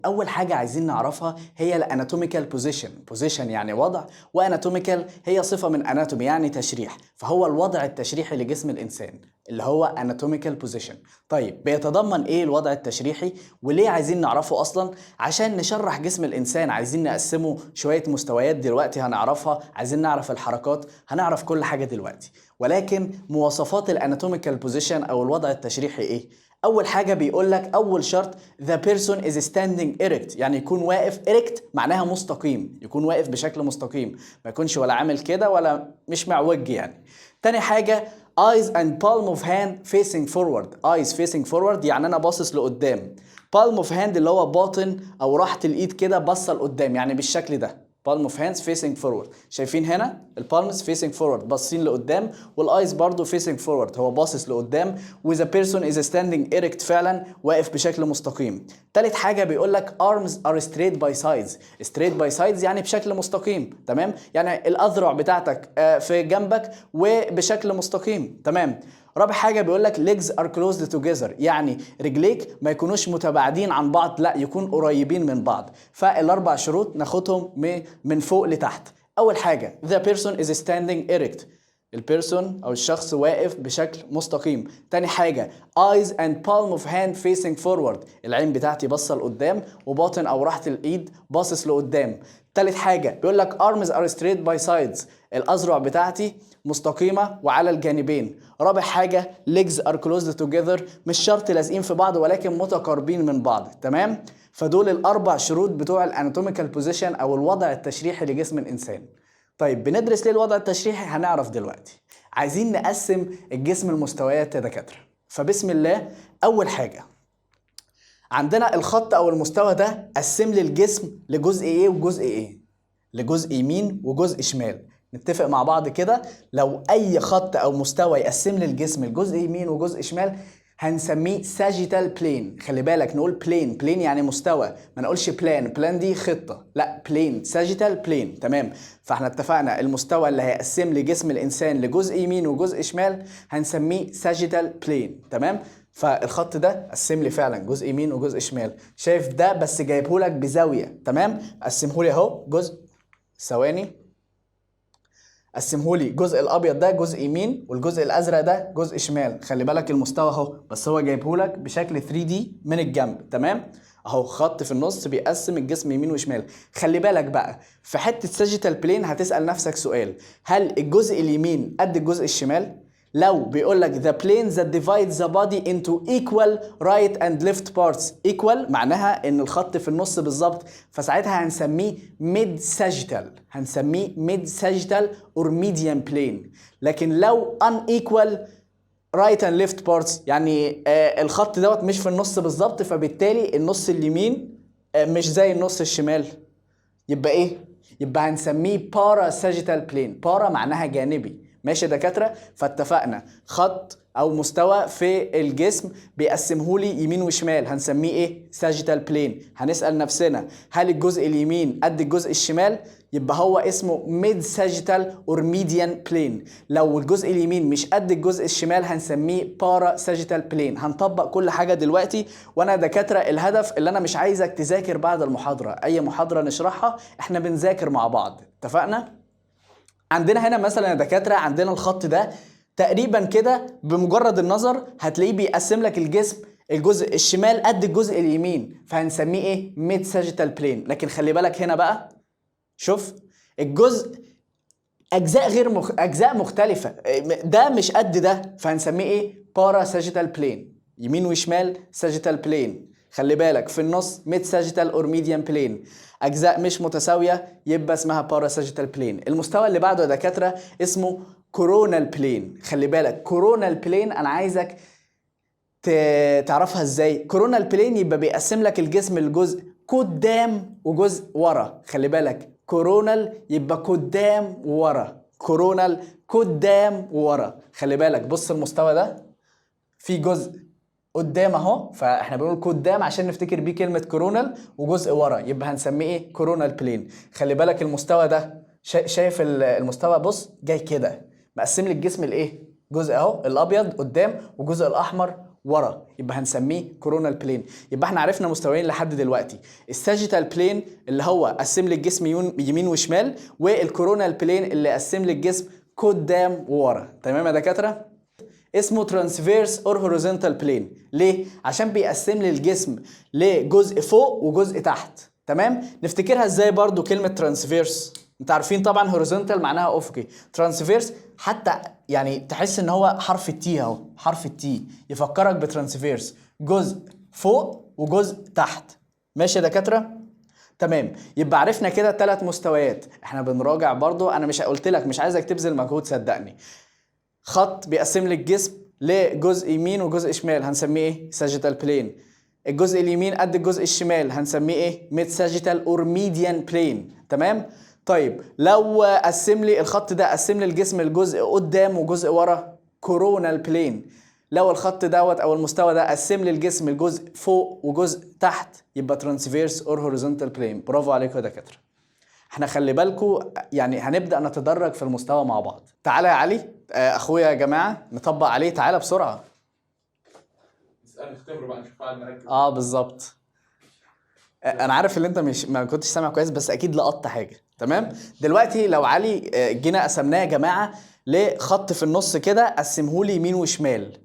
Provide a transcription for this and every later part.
اول حاجه عايزين نعرفها هي الاناتوميكال بوزيشن يعني وضع، واناتوميكال هي صفه من اناتومي يعني تشريح، فهو الوضع التشريحي لجسم الانسان اللي هو اناتوميكال بوزيشن. طيب بيتضمن ايه الوضع التشريحي وليه عايزين نعرفه اصلا؟ عشان نشرح جسم الانسان عايزين نقسمه شويه مستويات دلوقتي هنعرفها، عايزين نعرف الحركات، هنعرف كل حاجه دلوقتي. ولكن مواصفات الاناتوميكال بوزيشن او الوضع التشريحي ايه؟ اول حاجه بيقول لك اول شرط the person is standing erect، يعني يكون واقف. erect معناها مستقيم، يكون واقف بشكل مستقيم، ما يكونش ولا عامل كده ولا مش معوج يعني. تاني حاجه eyes and palm of hand facing forward. eyes facing forward يعني انا باصص لقدام. palm of hand اللي هو باطن او راحه الايد كده باصه لقدام، يعني بالشكل ده. palm of hands facing forward. شايفين هنا البالمز facing forward باصين لقدام، والايز برضو facing forward هو باصص لقدام. with a person is standing erect فعلا واقف بشكل مستقيم. تالت حاجه بيقول لك arms are straight by sides. straight by sides يعني بشكل مستقيم، تمام؟ يعني الاذرع بتاعتك في جنبك وبشكل مستقيم، تمام. رابع حاجة بيقول لك legs are closed together، يعني رجليك ما يكونوش متباعدين عن بعض، لا يكون قريبين من بعض. فالاربع شروط ناخدهم من فوق لتحت. اول حاجة the person is standing erect، البيرسون او الشخص واقف بشكل مستقيم. تاني حاجة eyes and palm of hand facing forward، العين بتاعتي باصة لقدام وباطن او راحة الايد باصص لقدام. تالت حاجة بيقول لك arms are straight by sides، الاذرع بتاعتي مستقيمة وعلى الجانبين. رابع حاجة legs are closed together، مش شرط لازقين في بعض ولكن متقاربين من بعض، تمام؟ فدول الاربع شروط بتوع الاناتوميكال بوزيشن او الوضع التشريحي لجسم الانسان. طيب بندرس ليه الوضع التشريحي؟ هنعرف دلوقتي. عايزين نقسم الجسم لمستويات يا دكاترة، فبسم الله. اول حاجة عندنا الخط او المستوى ده قسم لي الجسم لجزء ايه وجزء ايه، لجزء يمين وجزء شمال. نتفق مع بعض كده، لو اي خط او مستوى يقسم لي الجسم لجزء يمين وجزء شمال هنسميه ساجيتال بلين. خلي بالك نقول بلين يعني مستوى، ما نقولش بلان دي خطة، لا بلين ساجيتال بلين، تمام. فاحنا اتفقنا المستوى اللي هيقسم لي جسم الانسان لجزء يمين وجزء شمال هنسميه ساجيتال بلين، تمام. فالخط ده قسم لي فعلا جزء يمين وجزء شمال. شايف ده بس جايبهولك بزاوية، تمام. قسمهولي اهو جزء، ثواني، قسمهولي الجزء الابيض ده جزء يمين والجزء الازرق ده جزء شمال. خلي بالك المستوى اهو بس هو جايبهولك بشكل 3 دي من الجنب، تمام. اهو خط في النص بيقسم الجسم يمين وشمال. خلي بالك بقى في حته ساجيتال بلين هتسال نفسك سؤال، هل الجزء اليمين قد الجزء الشمال؟ لو بيقول لك the plane that divides the body into equal right and left parts، equal معناها ان الخط في النص بالظبط، فساعتها هنسميه mid sagittal، هنسميه mid sagittal or median plane. لكن لو unequal right and left parts يعني الخط دوت مش في النص بالظبط، فبالتالي النص اليمين مش زي النص الشمال، يبقى ايه؟ يبقى هنسميه بارا ساجيتال بلين. بارا معناها جانبي، ماشي يا دكاتره؟ فاتفقنا خط او مستوى في الجسم بيقسمهولي يمين وشمال هنسميه ايه؟ ساجيتال بلين. هنسال نفسنا هل الجزء اليمين قد الجزء الشمال؟ يبقى هو اسمه ميد ساجيتال اور ميديان بلين. لو الجزء اليمين مش قد الجزء الشمال هنسميه بارا ساجيتال بلين. هنطبق كل حاجه دلوقتي، وانا دكاتره الهدف اللي انا مش عايزك تذاكر بعد المحاضره، اي محاضره نشرحها احنا بنذاكر مع بعض، اتفقنا؟ عندنا هنا مثلا يا دكاتره عندنا الخط ده تقريبا كده بمجرد النظر هتلاقيه بيقسم لك الجسم الجزء الشمال قد الجزء اليمين، فهنسميه ايه؟ ميد ساجيتال بلين. لكن خلي بالك هنا بقى، شوف الجزء اجزاء مختلفه، ده مش قد ده، فهنسميه ايه؟ بارا ساجيتال بلين. يمين وشمال ساجيتال بلين، خلي بالك في النص ميد ساجيتال اور ميديان بلين. اجزاء مش متساويه يبقى اسمها بارا ساجيتال بلين. المستوى اللي بعده يا دكاتره اسمه كورونال بلين. خلي بالك كورونال بلين انا عايزك تعرفها ازاي. كورونال بلين يبقى بيقسم لك الجسم لجزء قدام وجزء ورا. خلي بالك كورونال يبقى قدام وورا، كورونال قدام وورا. خلي بالك بص المستوى ده في جزء قدام اهو، فاحنا بنقول قدام عشان نفتكر بيه كلمه كورونال، وجزء ورا يبقى هنسميه ايه؟ كورونال بلين. خلي بالك المستوى ده شايف المستوى بص جاي كده مقسم لي الجسم لايه؟ جزء اهو الابيض قدام وجزء الاحمر ورا، يبقى هنسميه كورونال بلين. يبقى احنا عرفنا مستويين لحد دلوقتي، الساجيتال بلين اللي هو قسم لي الجسم يمين وشمال، والكورونال بلين اللي قسم لي الجسم قدام وورا. تمام يا دكاتره؟ اسمه ترانسفيرس اور هوريزونتال بلين. ليه؟ عشان بيقسم لي الجسم لجزء فوق وجزء تحت. تمام؟ نفتكرها ازاي برضو كلمه ترانسفيرس؟ انت عارفين طبعا هوريزونتال معناها افقي، ترانسفيرس حتى يعني تحس ان هو حرف التي اهو، حرف التي يفكرك بترانسفيرس، جزء فوق وجزء تحت. ماشي يا دكاتره؟ تمام. يبقى عرفنا كده 3 مستويات. احنا بنراجع برضو، انا مش قلت لك مش عايزك تبذل مجهود صدقني. خط بيقسم لي الجسم لجزء يمين وجزء شمال، هنسميه ايه؟ ساجيتال بلين. الجزء اليمين قد الجزء الشمال، هنسميه ايه؟ ميد ساجيتال اور ميديان بلين. تمام؟ طيب لو قسم لي الخط ده، قسم لي الجسم لجزء قدام وجزء ورا، كورونال بلين. لو الخط دوت او المستوى ده قسم لي الجسم لجزء فوق وجزء تحت، يبقى ترانسفيرس اور هوريزونتال بلين. برافو عليكم يا دكاتره. احنا خلي بالكم يعني هنبدا نتدرج في المستوى مع بعض. تعالى يا علي، اخويا يا جماعه نطبق عليه، تعالى بسرعه. نسال نختبره بقى نشوف قاعد مركز. بالظبط. انا عارف ان انت مش ما كنتش سامع كويس، بس اكيد لقطت حاجه. تمام. دلوقتي لو علي جينا قسمناه يا جماعه لخط في النص كده، قسمهولي يمين وشمال.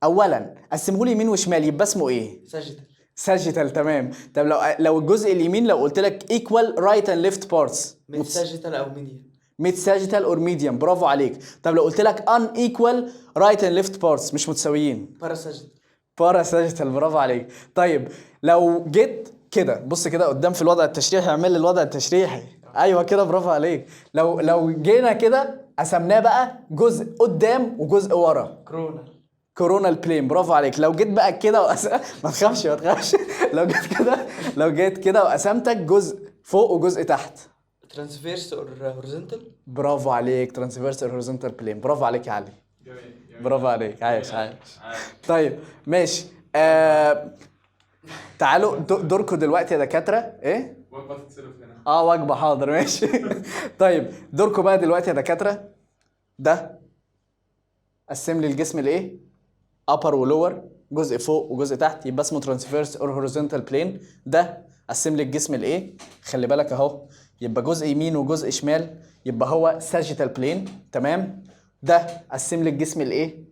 اولا قسمهولي يمين وشمال يبقى اسمه ايه؟ ساجيتال. ساجيتال. تمام. طب لو الجزء اليمين لو قلت لك ايكوال رايت اند ليفت بارتس، ميد ساجيتال او ميديان. ميد ساجيتال اور ميديان. برافو عليك. طب لو قلت لك ان ايكوال رايت اند ليفت بارتس، مش متساويين، بارا ساجيتال. بارا ساجيتال. برافو عليك. طيب لو جيت كده، بص كده قدام في الوضع التشريحي، اعمل لي الوضع التشريحي. ايوه كده، برافو عليك. لو جينا كده قسمناه بقى جزء قدام وجزء ورا، كورونال بلين. برافو عليك. لو جيت بقى كده ما تخافش ما تخافش. لو جيت كده وقسمتك جزء فوق وجزء تحت، ترانسفيرس اور هوريزونتال. برافو عليك. ترانسفيرس اور هوريزونتال بلين. برافو عليك يا علي. جميل. برافو عليك. عايش. طيب ماشي. تعالوا دوركم دلوقتي يا دكاتره. ايه؟ وجبه تتصرف هنا. وجبه، حاضر ماشي. طيب دوركم بقى دلوقتي يا دكاتره. ده قسم لي الجسم لايه؟ upper ولور، جزء فوق وجزء تحت، يبقى اسمه ترانسفيرس اور هوريزونتال بلين. ده قسم لي الجسم لايه؟ خلي بالك اهو، يبقى جزء يمين وجزء شمال، يبقى هو ساجيتال بلين. تمام. ده قسم لي الجسم لايه؟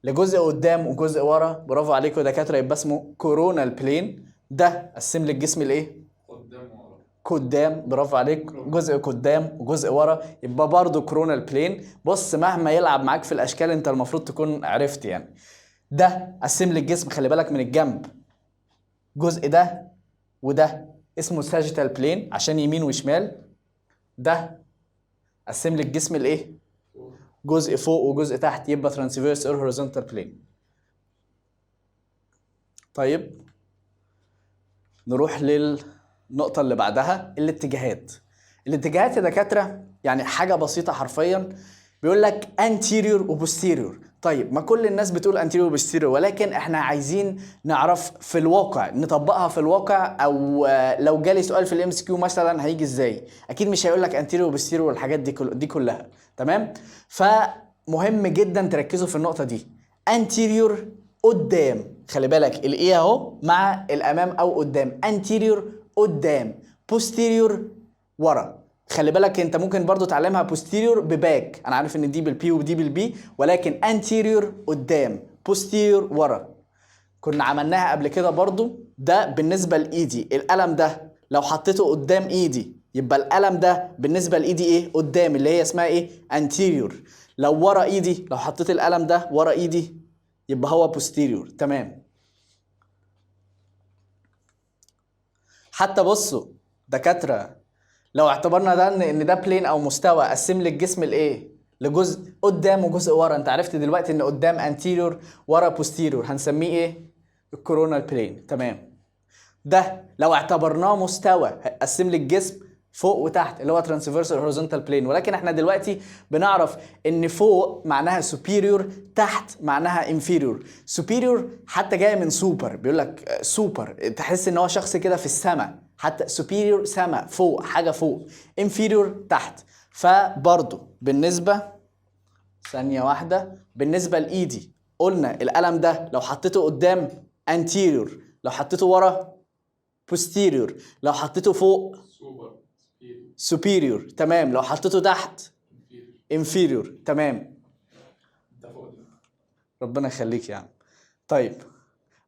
لجزء قدام وجزء ورا. برافو عليكم يا دكاتره، يبقى اسمه كورونال بلين. ده قسم لي الجسم لايه؟ قدام ورا. قدام. برافو عليك. جزء قدام وجزء ورا، يبقى برضه كورونال بلين. بص مهما يلعب معاك في الاشكال انت المفروض تكون عرفت يعني. ده قسم لي الجسم، خلي بالك من الجنب، جزء ده وده اسمه ساجيتال بلين عشان يمين وشمال. ده قسم لي الجسم لايه؟ جزء فوق وجزء تحت، يبقى ترانسفيرس اور هوريزونتال بلين. طيب نروح للنقطة اللي بعدها، الاتجاهات. الاتجاهات يا دكاترة يعني حاجة بسيطة حرفيا، بيقول لك anterior و posterior. طيب ما كل الناس بتقول anterior و posterior، ولكن احنا عايزين نعرف في الواقع، نطبقها في الواقع، او لو جالي سؤال في الام اس كيو مثلا هيجي ازاي؟ اكيد مش هيقول لك anterior و posterior والحاجات دي كلها. تمام. فمهم جدا تركزوا في النقطة دي. anterior قدام، خلي بالك الايه اهو مع الامام او قدام، anterior قدام، posterior ورا. خلي بالك انت ممكن برضو تعلمها posterior بباك، انا عارف ان دي بالبي ودي بالبي، ولكن anterior قدام، posterior ورا. كنا عملناها قبل كده برضو. ده بالنسبة لايدي، القلم ده لو حطيته قدام ايدي يبقى القلم ده بالنسبة لايدي ايه؟ قدام، اللي هي اسمها ايه؟ anterior. لو ورا ايدي، لو حطيت القلم ده ورا ايدي يبقى هو posterior. تمام. حتى بصوا دكاترة، لو اعتبرنا ده ان ده بلين او مستوى، قسم لي الجسم لايه؟ لجزء قدام وجزء ورا. انت عرفت دلوقتي ان قدام anterior ورا posterior، هنسميه ايه؟ الكورونال بلين. تمام. ده لو اعتبرناه مستوى، قسم لي الجسم فوق وتحت، اللي هو ترانسفيرس هوريزونتال بلين. ولكن احنا دلوقتي بنعرف ان فوق معناها superior، تحت معناها inferior. superior حتى جايه من سوبر، بيقول لك سوبر، تحس ان هو شخص كده في السماء، حتى superior سما، فوق، حاجه فوق. inferior تحت. فبرضه بالنسبه، ثانيه واحده، بالنسبه لايدي قلنا القلم ده لو حطيته قدام anterior، لو حطيته ورا posterior، لو حطيته فوق سوبر سبيريور superior. تمام. لو حطيته تحت انفيريور. inferior. تمام. انت فوق دي. ربنا يخليك يا عم. طيب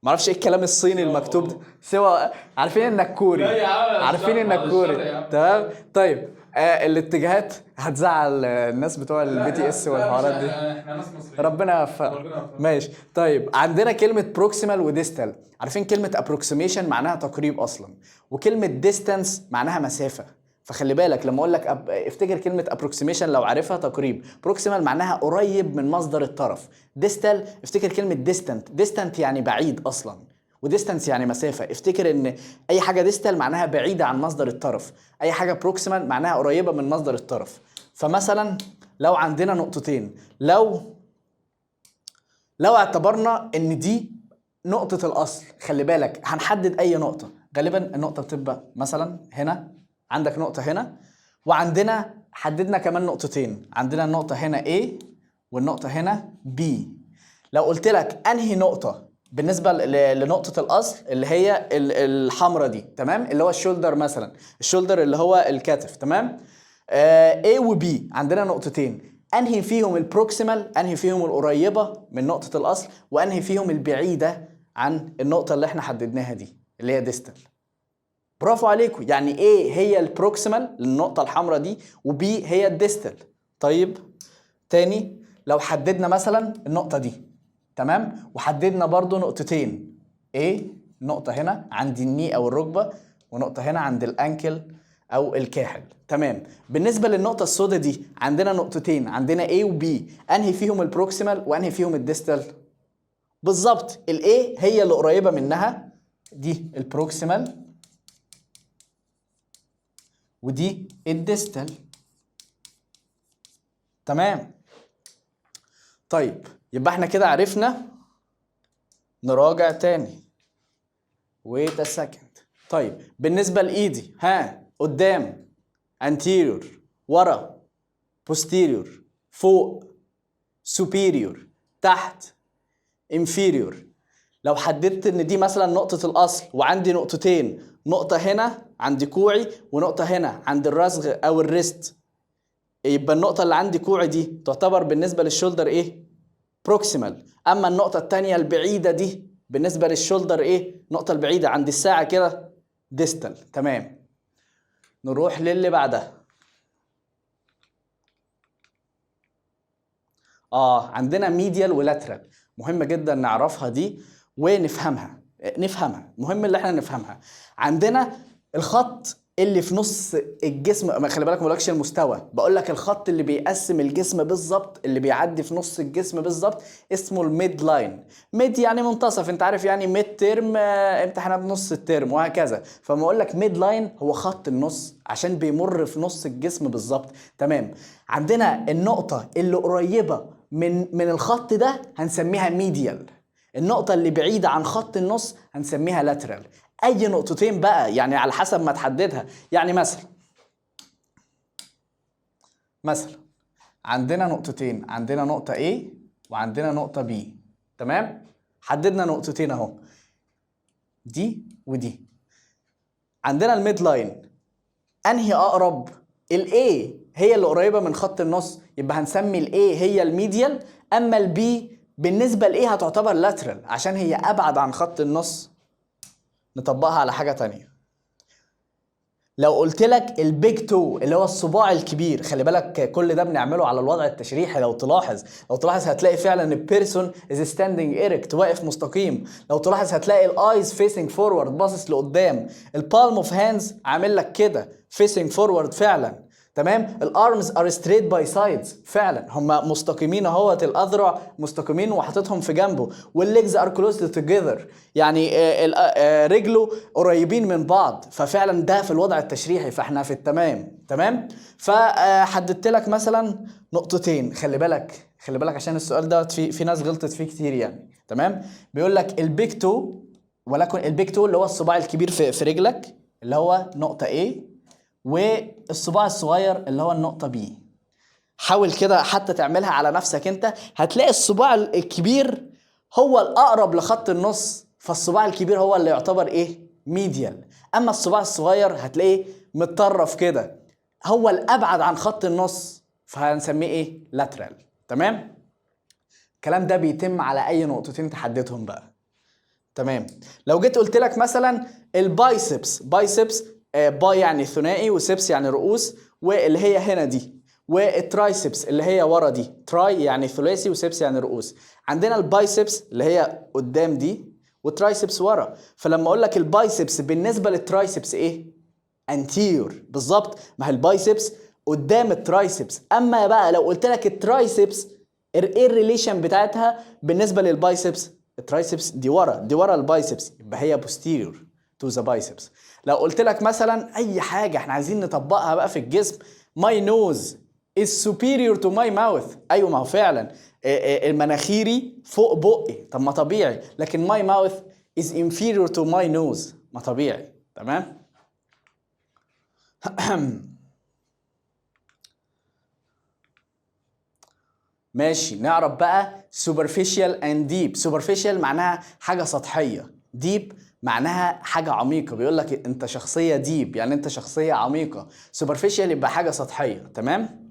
معرفش ايه الكلام الصيني المكتوب ده، سوى عارفين انك كوري، لا يا عم، عارفين بعد انك الشر كوري. يا عم. تمام. طيب الاتجاهات هتزعل الناس بتوع لا البي تي يا اس عم، لا، والحوارات مش- دي. احنا ناس مصريين. ربنا يوفقك. ربنا يوفقك. ماشي. طيب عندنا كلمة بروكسيمال وديستال. عارفين كلمة ابروكسيميشن معناها تقريب اصلا، وكلمة ديستانس معناها مسافة. فخلي بالك لما اقول لك افتكر كلمة ابروكسيميشن لو عارفها تقريب، بروكسيمال معناها قريب من مصدر الطرف، ديستال افتكر كلمة ديستانت، ديستانت يعني بعيد اصلا، وديستانس يعني مسافة. افتكر ان اي حاجة ديستال معناها بعيدة عن مصدر الطرف، اي حاجة بروكسيمال معناها قريبة من مصدر الطرف. فمثلا لو عندنا نقطتين، لو اعتبرنا ان دي نقطة الاصل، خلي بالك هنحدد اي نقطة، غالبا النقطة بتبقى مثلا هنا، عندك نقطة هنا، وعندنا حددنا كمان نقطتين، عندنا النقطة هنا A والنقطة هنا B. لو قلت لك انهي نقطة بالنسبة لنقطة الاصل اللي هي الحمراء دي، تمام، اللي هو الشولدر مثلا، الشولدر اللي هو الكتف، تمام، A و B عندنا نقطتين، انهي فيهم البروكسيمال، انهي فيهم القريبة من نقطة الاصل، وانهي فيهم البعيدة عن النقطة اللي احنا حددناها دي اللي هي ديستال. برافو عليكم. يعني ايه هي البروكسيمال للنقطة الحمراء دي، وبي هي الديستال. طيب تاني، لو حددنا مثلا النقطة دي، تمام، وحددنا برضو نقطتين، ايه نقطة هنا عند الني او الركبة، ونقطة هنا عند الانكل او الكاحل، تمام. بالنسبة للنقطة السوداء دي عندنا نقطتين، عندنا A و B، انهي فيهم البروكسيمال وانهي فيهم الديستال؟ بالظبط الاي هي اللي قريبة منها، دي البروكسيمال ودي الديستال، تمام. طيب يبقى احنا كده عرفنا، نراجع تاني. wait a second. طيب بالنسبة لإيدي، قدام anterior، ورا posterior، فوق superior، تحت inferior. لو حددت ان دي مثلا نقطة الاصل وعندي نقطتين، نقطة هنا عند كوعي ونقطة هنا عند الرسغ او الريست، يبقى النقطة اللي عندي كوعي دي تعتبر بالنسبة للشولدر ايه؟ بروكسيمال. اما النقطة التانية البعيدة دي بالنسبة للشولدر ايه؟ النقطة البعيدة عند الساعة كده ديستال، تمام. نروح للي بعدها. عندنا ميديال ولاترال، مهمة جدا نعرفها دي ونفهمها، مهم اللي احنا نفهمها. عندنا الخط اللي في نص الجسم، ما خلي بالك ما بقولكش المستوى، بقول لك الخط اللي بيقسم الجسم بالظبط، اللي بيعدي في نص الجسم بالظبط، اسمه الميد لاين. ميد يعني منتصف، انت عارف يعني ميد ترم، امتحانات نص الترم وهكذا. فما اقول لك ميد لاين هو خط النص عشان بيمر في نص الجسم بالظبط، تمام. عندنا النقطة اللي قريبة من الخط ده هنسميها ميديال، النقطة اللي بعيدة عن خط النص هنسميها لاترال. اي نقطتين بقى يعني على حسب ما تحددها. يعني مثلا عندنا نقطتين، عندنا نقطة A وعندنا نقطة B، تمام. حددنا نقطتين اهو، دي ودي. عندنا الميد لاين، انهي اقرب؟ الاي هي اللي قريبة من خط النص، يبقى هنسمي الاي هي الميديال، اما البي بالنسبة لايه هتعتبر لاترال عشان هي ابعد عن خط النص. نطبقها على حاجة تانية. لو قلت لك البيج تو اللي هو الصباع الكبير، خلي بالك كل ده بنعمله على الوضع التشريحي، لو تلاحظ هتلاقي فعلا البيرسون از ستاندينج ايركت، واقف مستقيم. لو تلاحظ هتلاقي الايز فيسنج فورورد، باصص لقدام. البالم اوف هاندز عامل لك كده فيسنج فورورد فعلا، تمام. الارمز ار ستريت باي سايدز، فعلا هم مستقيمين اهوت، الاذرع مستقيمين وحاططهم في جنبه. والليجز ار كلوز توجذر، يعني رجله قريبين من بعض، ففعلا ده في الوضع التشريحي، فاحنا في التمام، تمام. فحددت لك مثلا نقطتين، خلي بالك عشان السؤال ده في ناس غلطت فيه كتير يعني، تمام. بيقول لك البيج تو، ولكن البيج تو اللي هو الصباع الكبير في رجلك اللي هو نقطة A، والصباع الصغير اللي هو النقطة B. حاول كده حتى تعملها على نفسك انت، هتلاقي الصباع الكبير هو الاقرب لخط النص، فالصباع الكبير هو اللي يعتبر ايه؟ ميديال. اما الصباع الصغير هتلاقيه متطرف كده، هو الابعد عن خط النص، فهنسميه ايه؟ لاترال. تمام؟ الكلام ده بيتم على اي نقطتين تحددهم بقى. تمام. لو جيت قلت لك مثلا البايسبس، بايسبس باي يعني ثنائي وسبس يعني رؤوس، واللي هي هنا دي، والترايسبس اللي هي ورا دي، تراي يعني ثلاثي وسبس يعني رؤوس. عندنا البايسبس اللي هي قدام دي، والترايسبس ورا. فلما اقول لك البايسبس بالنسبه للترايسبس ايه؟ انتيور. بالظبط، ما هي البايسبس قدام الترايسبس. اما بقى لو قلت لك الترايسبس ايه الريليشن بتاعتها بالنسبه للبايسبس؟ الترايسبس دي ورا، دي ورا البايسبس، يبقى هي posterior to the biceps. لو قلت لك مثلا اي حاجه احنا عايزين نطبقها بقى في الجسم، my nose is superior to my mouth. ايوه، ما هو فعلا المناخيري فوق بقي، طب ما طبيعي. لكن my mouth is inferior to my nose، ما طبيعي. تمام. ماشي، نعرف بقى superficial and deep. superficial معناها حاجة سطحية، deep معناها حاجة عميقة. بيقول لك انت شخصية deep، يعني انت شخصية عميقة. superficial يبقى حاجة سطحية. تمام.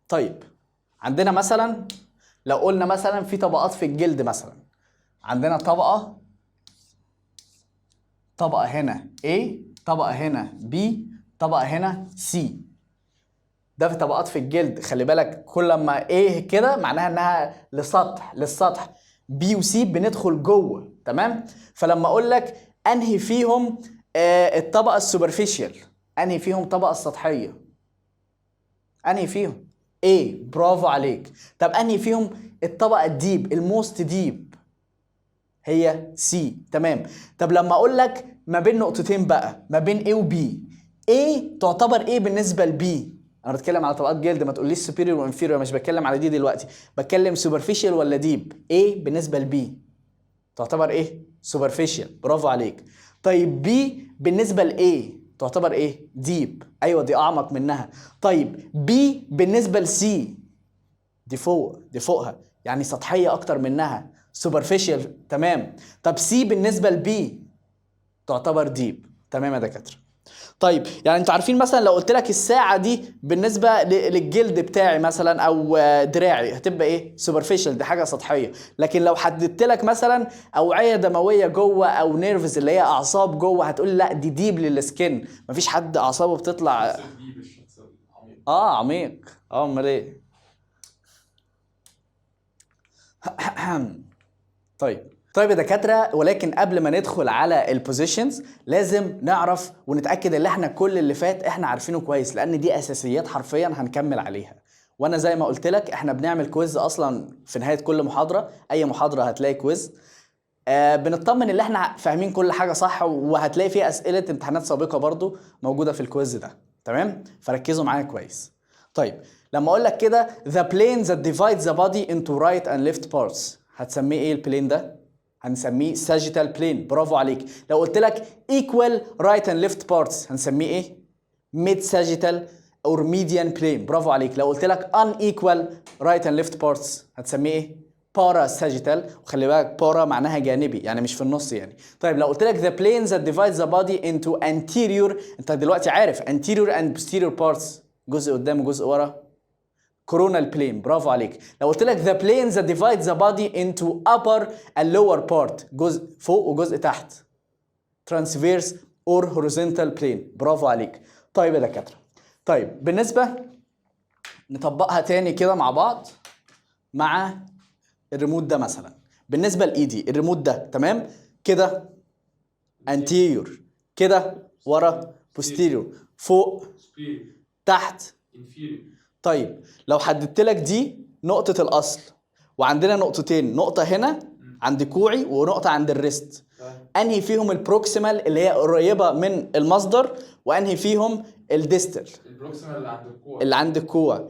طيب، عندنا مثلا لو قلنا مثلا في طبقات في الجلد، مثلا عندنا طبقة هنا A، طبقة هنا B، طبقة هنا C. ده في طبقات في الجلد. خلي بالك كل ما ايه كده معناها انها للسطح، بي وسي بندخل جوه. تمام. فلما اقول لك انهي فيهم الطبقه السوبرفيشال، انهي فيهم طبقه السطحيه، انهي فيهم؟ ايه، برافو عليك. طب انهي فيهم الطبقه الديب، الموست ديب؟ هي سي. تمام. طب لما اقول لك ما بين نقطتين بقى، ما بين A و B، A تعتبر ايه بالنسبه لبي؟ انا بتكلم على طبقات جلد، ما تقوليش سوبيريور وانفيريور، مش بتكلم على دي دلوقتي، بتكلم سوبرفيشال ولا ديب. A بالنسبه لبي تعتبر ايه؟ سوبرفيشال، برافو عليك. طيب بي بالنسبه لايه تعتبر ايه؟ ديب. ايوه، دي اعمق منها. طيب بي بالنسبه لسي، دي فوق، دي فوقها، يعني سطحيه اكتر منها، سوبرفيشال. تمام. طب سي بالنسبه لبي تعتبر ديب. تمام يا دكاتره. طيب، يعني انتوا عارفين مثلا لو قلت لك الساعه دي بالنسبه للجلد بتاعي مثلا او دراعي هتبقى ايه؟ سوبرفيشال، دي حاجه سطحيه. لكن لو حددت لك مثلا اوعيه دمويه جوه او نيرفز اللي هي اعصاب جوه، هتقول لا دي ديب للسكن. مفيش حد اعصابه بتطلع. دي بالشخص العميق. عميق. امال ايه؟ طيب يا دكاتره، ولكن قبل ما ندخل على البوزيشنز لازم نعرف ونتاكد ان احنا كل اللي فات احنا عارفينه كويس، لان دي اساسيات حرفيا هنكمل عليها. وانا زي ما قلت لك احنا بنعمل كويز اصلا في نهايه كل محاضره، اي محاضره هتلاقي كويز. بنطمن ان احنا فاهمين كل حاجه صح، وهتلاقي فيه اسئله امتحانات سابقه برضو موجوده في الكويز ده. تمام. فركزوا معايا كويس. طيب، لما اقول لك كده the plane that divides the body into right and left parts، هتسميه ايه البلين ده؟ هنسميه sagittal plane. برافو عليك. لو قلت لك equal right and left parts هنسميه ايه؟ mid sagittal or median plane. برافو عليك. لو قلت لك unequal right and left parts هتسميه ايه؟ para sagittal. وخلي بالك para معناها جانبي، يعني مش في النص يعني. طيب لو قلت لك the plane that divides the body into anterior، انت دلوقتي عارف anterior and posterior parts، جزء قدام وجزء ورا، coronal plane. برافو عليك. لو قلت لك the plane that divides the body into upper and lower part، جزء فوق وجزء تحت، transverse or horizontal plane. برافو عليك. طيب يا دكاتره، طيب بالنسبه نطبقها تاني كده مع بعض مع الريموت ده. مثلا بالنسبه لايدي الريموت ده، تمام كده anterior، كده ورا posterior، فوق تحت. طيب لو حددت لك دي نقطة الأصل، وعندنا نقطتين، نقطة هنا عند كوعي ونقطة عند الريست، أنهي فيهم البروكسيمال اللي هي قريبة من المصدر، وأنهي فيهم الديستال؟ البروكسيمال اللي عند الكوع. اللي عند الكوع.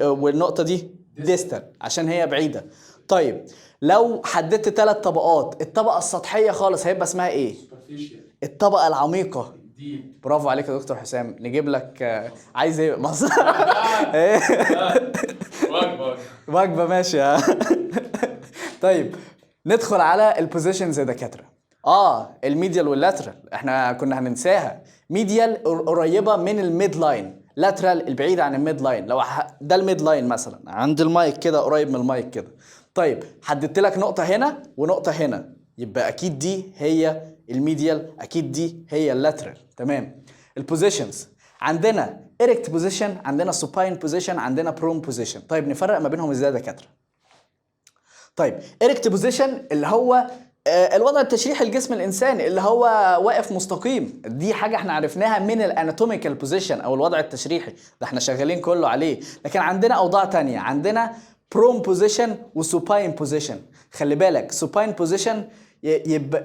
والنقطة دي ديستال عشان هي بعيدة. طيب لو حددت 3 طبقات، الطبقة السطحية خالص هيبقى اسمها ايه؟ الطبقة العميقة. برافو عليك يا دكتور حسام. نجيب لك عايز ايه؟ مصر. وجبه. وجبه ماشي. طيب ندخل على البوزيشنز يا دكاتره. الميديال واللاترال احنا كنا هننساها. ميديال قريبه من الميد لاين، لاترال البعيد عن الميد لاين. لو ده الميد لاين مثلا عند المايك كده، قريب من المايك كده. طيب حددت لك نقطه هنا ونقطه هنا، يبقى اكيد دي هي الميديال، اكيد دي هي اللاترال. تمام. البوزيشنز عندنا ايركت بوزيشن، عندنا سوباين بوزيشن، عندنا بروم بوزيشن. طيب نفرق ما بينهم ازاي يا دكاتره؟ طيب ايركت بوزيشن اللي هو الوضع التشريحي لجسم الانسان اللي هو واقف مستقيم، دي حاجه احنا عرفناها من الاناتوميكال بوزيشن او الوضع التشريحي ده احنا شغالين كله عليه. لكن عندنا اوضاع تانية، عندنا بروم بوزيشن وسوباين بوزيشن. خلي بالك سوباين بوزيشن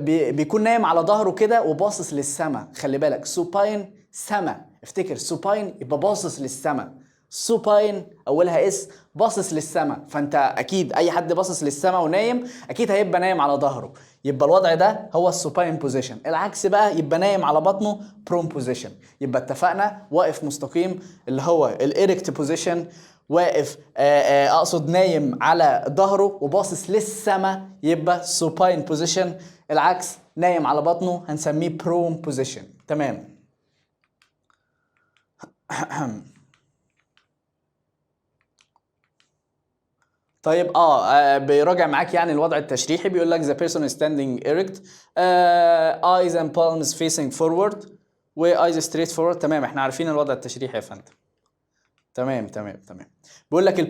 بيكون نايم على ظهره كده وباصص للسماء. خلي بالك سوباين سما، افتكر سوباين يبقى باصص للسماء. سوباين اولها اس، باصص للسماء. فانت اكيد اي حد باصص للسماء ونايم اكيد هيبقى نايم على ظهره، يبقى الوضع ده هو السوباين بوزيشن. العكس بقى يبقى نايم على بطنه، بروم بوزيشن. يبقى اتفقنا واقف مستقيم اللي هو الايركت بوزيشن، واقف اقصد نايم على ظهره وباصص للسماء يبقى سوباين بوزيشن. العكس نايم على بطنه هنسميه بروم بوزيشن. تمام. طيب بيراجع معاك يعني الوضع التشريحي. بيقول لك the person is standing erect, eyes and palms facing forward و eyes straight forward. تمام، احنا عارفين الوضع التشريحي يا فندم. تمام. بيقول لك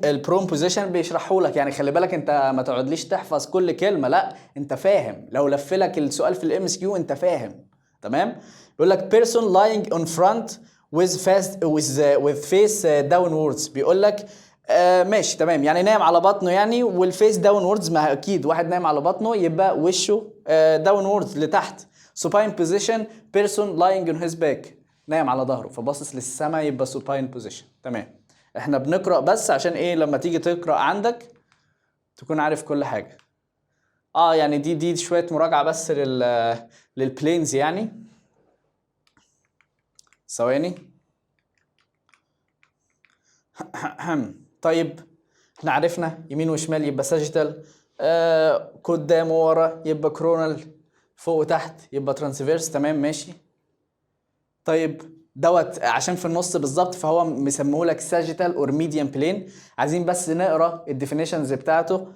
البروم بوزيشن بيشرحه لك، يعني خلي بالك انت ما تقعدليش تحفظ كل كلمه، لا انت فاهم. لو لف لك السؤال في الام اس كيو انت فاهم. تمام. بيقول لك person lying on front with face downwards. بيقول لك ماشي تمام، يعني نايم على بطنه يعني، والفيس داونوردز، ما اكيد واحد نايم على بطنه يبقى وشه داونوردز لتحت. supine position person lying on his back، نايم على ظهره فباصص للسماء يبقى supine position. تمام. احنا بنقرأ بس عشان ايه لما تيجي تقرأ عندك تكون عارف كل حاجة. يعني دي شوية مراجعة بس للبلينز يعني. ثواني. طيب احنا عرفنا يمين وشمال يبقى ساجيتال، قدام وورا يبقى كرونال، فوق وتحت يبقى ترانسفيرس. تمام ماشي. طيب دوت عشان في النص بالظبط فهو مسميهولك ساجيتال اور ميديان بلين. عايزين بس نقرا الديفينيشنز بتاعته.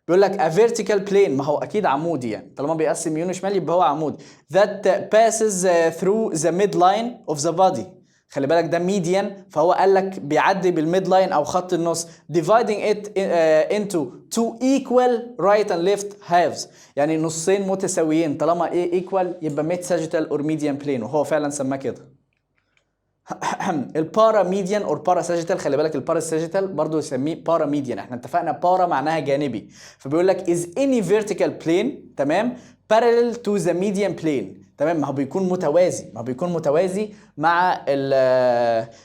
بيقول لك a vertical plane، ما هو اكيد عمودي يعني، طالما بيقسم يمين وشمال يبقى هو عمودي. that passes through the midline of the body. خلي بالك ده ميديان، فهو قال لك بيعدي بالميد لاين او خط النص. dividing it into two equal right and left halves، يعني نصين متساويين. طالما ايه equal يبقى mid sagittal or median plane، وهو فعلا سماه كده. البارا ميديان اور بارا ساجيتال، خلي بالك البارا ساجيتال برضه يسميه بارا ميديان. احنا اتفقنا بارا معناها جانبي، فبيقول لك is any vertical plane تمام parallel to the median plane. تمام، ما هو بيكون متوازي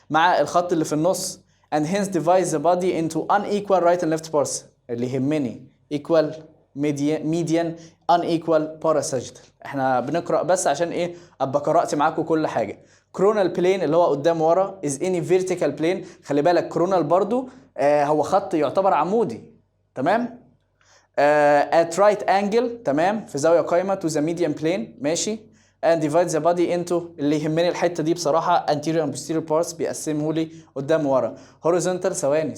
مع الخط اللي في النص. and hence divides the body into unequal right and left parts. اللي يهمني equal median unequal parasagittal. احنا بنقرأ بس عشان ايه ابقى قرأت معاكم كل حاجة. كرونال بلين اللي هو قدام ورا is any vertical plane. خلي بالك كرونال برضو هو خط يعتبر عمودي. تمام. at right angle تمام في زاوية قايمة to the median plane ماشي. and divide the body into، اللي يهمني الحتة دي بصراحة anterior and posterior parts، بيقسمه لي قدام ورا. horizontal ثواني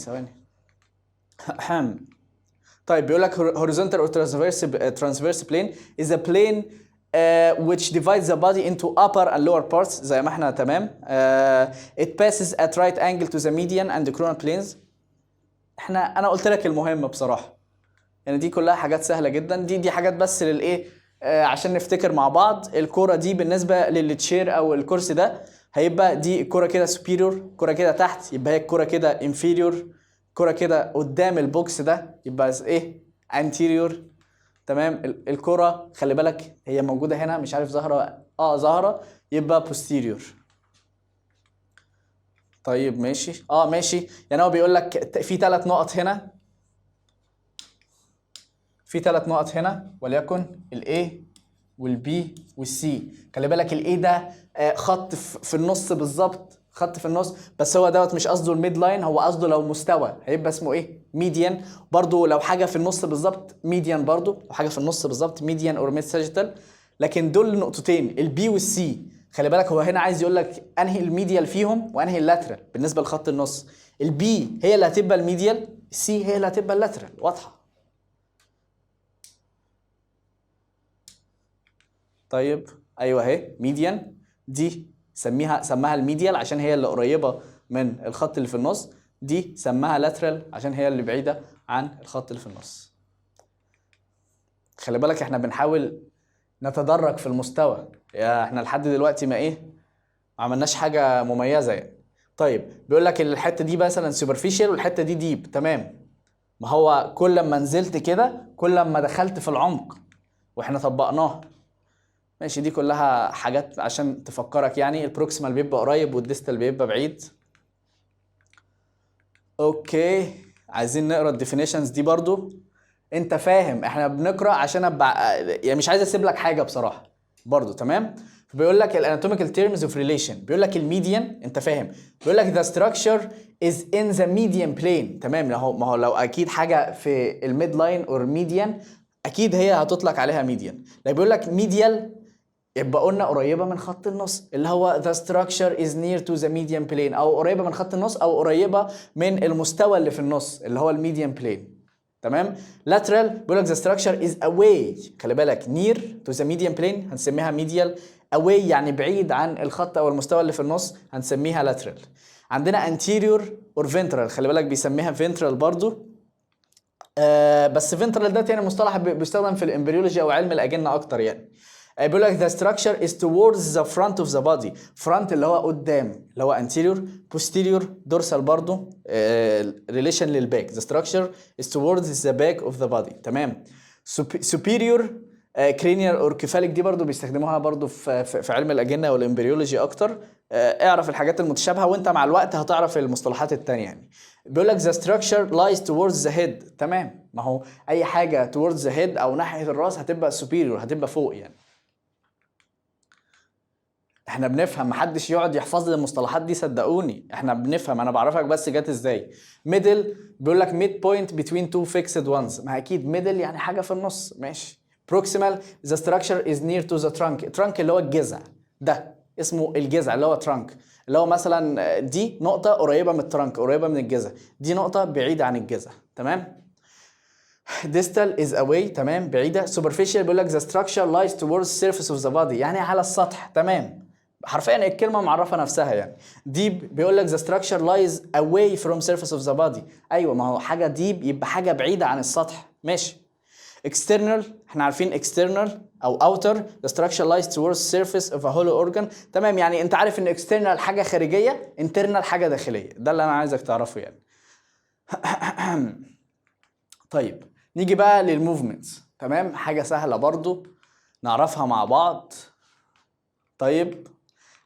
طيب بيقول لك horizontal or transverse plane is a plane which divides the body into upper and lower parts زي ما احنا. تمام. it passes at right angle to the median and the coronal planes. انا قلت لك المهم بصراحة، يعني دي كلها حاجات سهلة جدا. دي حاجات بس للايه عشان نفتكر مع بعض. الكرة دي بالنسبة للتشير او الكرسي ده هيبقى دي الكرة كده superior، كرة كده تحت يبقى هي الكرة كده inferior، كرة كده قدام البوكس ده يبقى ايه anterior. تمام. الكرة خلي بالك هي موجودة هنا، مش عارف ظاهرة ظاهرة يبقى posterior. طيب ماشي ماشي. يعني هو بيقول لك في 3 نقط هنا، في 3 نقط هنا، وليكن الاي والبي والسي. خلي بالك الاي ده خط في النص بالظبط، خط في النص، بس هو دوت مش قصده الميد لاين، هو قصده لو مستوى هيبقى اسمه ايه؟ ميديان. برضو لو حاجه في النص بالظبط ميديان، برضو لو حاجه في النص بالظبط ميديان اور ميد ساجيتال. لكن دول نقطتين البي والسي، خلي بالك هو هنا عايز يقول لك انهي الميديال فيهم وانهي اللاترال بالنسبه لخط النص. البي هي اللي هتبقى الميديال، السي هي اللي هتبقى اللاترال. واضحه؟ طيب ايوه اهي ميديان دي سماها الميديال عشان هي اللي قريبه من الخط اللي في النص، دي سماها لاترال عشان هي اللي بعيده عن الخط اللي في النص. خلي بالك احنا بنحاول نتدرج في المستوى، يا احنا لحد دلوقتي ما عملناش حاجه مميزه يعني. طيب بيقول لك الحته دي مثلا سوبرفيشال والحته دي ديب، تمام. ما هو كل ما نزلت كده كل ما دخلت في العمق، واحنا طبقناها ماشي. دي كلها حاجات عشان تفكرك يعني. البروكسيمال بيبقى قريب والديستال بيبقى بعيد. اوكي عايزين نقرا الديفينيشنز دي برضو. انت فاهم احنا بنقرا عشان ابقى يعني مش عايز اسيب لك حاجه بصراحه برضو، تمام. بيقول لك الاناتوميكال تيرمز اوف ريليشن، بيقول لك الميديان، انت فاهم، بيقول لك the structure is in the median plane، تمام. ما هو لو اكيد حاجه في الميد لاين اور ميديان اكيد هي هتطلق عليها ميديان. لو بيقول لك ميديال يبقى قلنا قريبه من خط النص، اللي هو the structure is near to the median plane، او قريبه من خط النص او قريبه من المستوى اللي في النص اللي هو الميديان بلين، تمام. lateral بيقول لك the structure is away، خلي بالك near to the median plane هنسميها medial، away يعني بعيد عن الخط او المستوى اللي في النص هنسميها lateral. عندنا anterior or ventral، خلي بالك بيسميها ventral برضو. بس ventral ده يعني مصطلح بيستخدم في الامبريولوجي او علم الاجنه اكتر يعني. بيقول لك the structure is towards the front of the body، front اللي هو قدام اللي هو anterior، posterior dorsal برضو relation للباك. the structure is towards the back of the body، تمام. superior cranial or cephalic دي برضو بيستخدموها برضو في علم الأجنة والإمبريولوجي أكتر. اعرف الحاجات المتشابهة وانت مع الوقت هتعرف المصطلحات التانية يعني. بيقول لك the structure lies towards the head، تمام. ما هو أي حاجة towards the head أو ناحية الرأس هتبقى superior، هتبقى فوق يعني. احنا بنفهم، محدش يقعد يحفظ لي المصطلحات دي صدقوني، احنا بنفهم، انا بعرفك بس جت ازاي. ميدل بيقول لك ميد بوينت بتوين تو فيكسد وانز، ما اكيد ميدل يعني حاجه في النص، ماشي. بروكسيمال ذا ستراكشر از نير تو ذا ترانك، ترانك اللي هو الجذع، ده اسمه الجذع اللي هو ترانك، اللي هو مثلا دي نقطه قريبه من الترانك، قريبه من الجذع، دي نقطه بعيده عن الجذع، تمام. distal is away، تمام، بعيده. superficial بيقول لك the structure lies towards surface of the body، يعني على السطح، تمام. حرفيا الكلمه معرفه نفسها يعني. deep بيقول لك the structure lies away from surface of the body، ايوه ما هو حاجه deep يبقى حاجه بعيده عن السطح، ماشي. external احنا عارفين external او outer the structure lies towards surface of a hollow organ، تمام. يعني انت عارف ان external حاجه خارجيه، internal حاجه داخليه، ده اللي انا عايزك تعرفه يعني. طيب نيجي بقى للموفمنتس، تمام. حاجه سهله برضو نعرفها مع بعض. طيب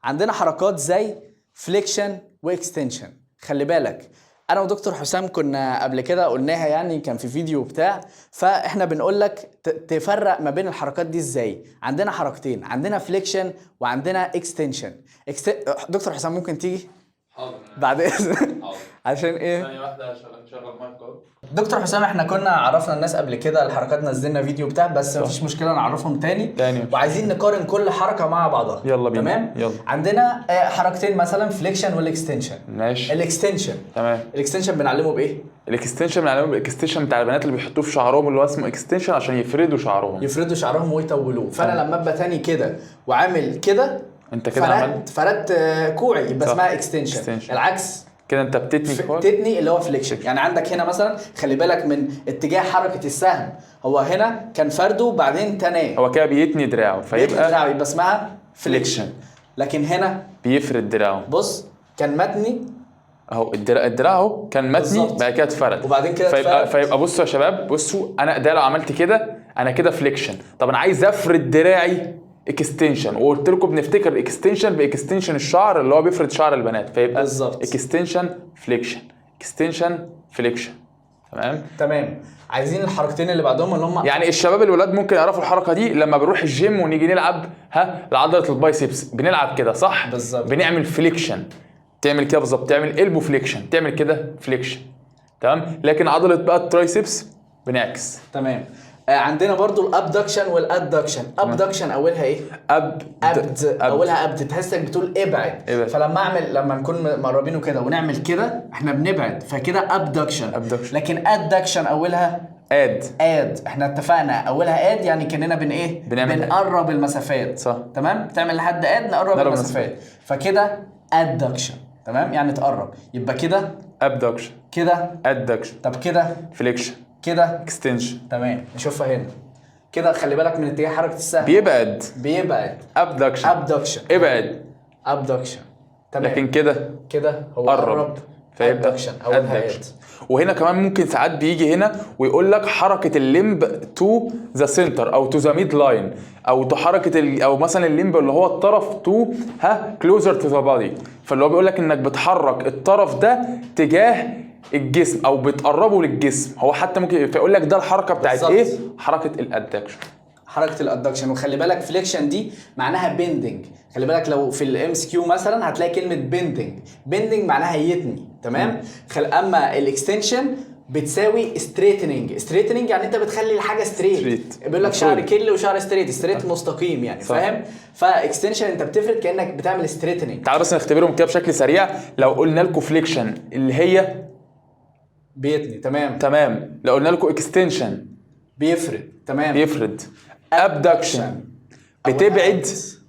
عندنا حركات زي فليكشن واكستنشن، خلي بالك انا ودكتور حسام كنا قبل كده قلناها يعني، كان في فيديو بتاع، فاحنا بنقول لك تفرق ما بين الحركات دي ازاي. عندنا حركتين، عندنا فليكشن وعندنا اكستنشن. دكتور حسام ممكن تيجي؟ حاضر بعد اذنك. حاضر. عشان ايه؟ ثانية واحدة نشغل مايك اهو. دكتور حسام احنا كنا عرفنا الناس قبل كده الحركات، نزلنا فيديو بتاع، بس مفيش مشكله نعرفهم تاني وعايزين نقارن كل حركه مع بعضها. يلا بينا. تمام. يلا. عندنا حركتين مثلا فليكشن والاكستنشن. ماشي. الاكستنشن، تمام. الاكستنشن بنعلمه بايه؟ الاكستنشن بنعلمه بالاكستنشن بتاع البنات اللي بيحطوه في شعرهم، اللي هو اسمه اكستنشن عشان يفردوا شعرهم. يفردوا شعرهم ويطولوه. فانا لما ابقى تاني كده وعامل كده، انت كده عملت فردت كوعي، يبقى اسمها اكستنشن. العكس كده انت بتتني كوعك، تتني اللي هو فليكشن. يعني عندك هنا مثلا خلي بالك من اتجاه حركه السهم، هو هنا كان فرده وبعدين تناه، هو كده بيتني دراعه فيبقى يبقى اسمها فليكشن. لكن هنا بيفرد دراعه، بص كان متني اهو الدراع اهو كان متني بعد كده اتفرد وبعدين كده فيبقى بصوا يا شباب، بصوا انا ده لو عملت كده انا كده فليكشن. طب انا عايز افرد دراعي اكستنشن، وقلت لكم بنفتكر الاكستنشن باكستنشن الشعر اللي هو بيفرد شعر البنات، فيبقى اكستنشن فليكشن، اكستنشن فليكشن. تمام. عايزين الحركتين اللي بعدهم اللي هم يعني الشباب الولاد ممكن يعرفوا الحركه دي لما بنروح الجيم ونيجي نلعب لعضله البايسبس، بنلعب كده صح؟ بالظبط. بنعمل فليكشن تعمل كده بالظبط، تعمل البو فليكشن، تعمل كده فليكشن. تمام. لكن عضله بقى الترايسبس بنعكس. تمام. عندنا برضو الابدكشن والادكشن. ابدكشن اولها ايه؟ ابد. اولها ابد، تحسك بتقول ابعد. لما نكون مقربينه كده ونعمل كده احنا بنبعد، فكده ابدكشن. لكن ادكشن اولها اد. احنا اتفقنا اولها اد، يعني كاننا بنقرب المسافات. صح. تمام. تعمل لحد اد نقرب المسافات، فكده ادكشن. تمام، يعني تقرب. يبقى كده ابدكشن، كده ادكشن، طب كده فليكشن، كده اكستنشن. تمام. نشوفها هنا كده، خلي بالك من اتجاه حركه السهم. بيبعد ابدكشن، ابدكشن. تمام. لكن كده هو قرب، فيبقى ادكشن او اد. وهنا كمان ممكن ساعات بيجي هنا ويقول لك حركه الليمب تو ذا سنتر او تو ذا ميد لاين، او حركه او مثلا الليمب اللي هو الطرف تو كلوزر تو ذا بادي، فاللي هو بيقول لك انك بتحرك الطرف ده تجاه الجسم او بتقربه للجسم. هو حتى ممكن فيقول لك ده الحركه بتاعت ايه؟ حركه الادكشن. حركه الادكشن. وخلي بالك فليكشن دي معناها بيندنج. خلي بالك لو في الام اس كيو مثلا هتلاقي كلمه بيندنج معناها يتني. تمام. اما الاكستنشن بتساوي ستريتنينج يعني انت بتخلي الحاجه ستريت. بيقول لك شعر كيل وشعر ستريت مستقيم يعني. فاهم؟ فاكستنشن انت بتفرد كانك بتعمل ستريتنينج. تعالوا بس نختبرهم كده بشكل سريع. لو قلنا لكم فليكشن اللي هي بيتني. تمام. لو قلنا لكم اكستنشن بيفرد. تمام. بيفرد. ابدكشن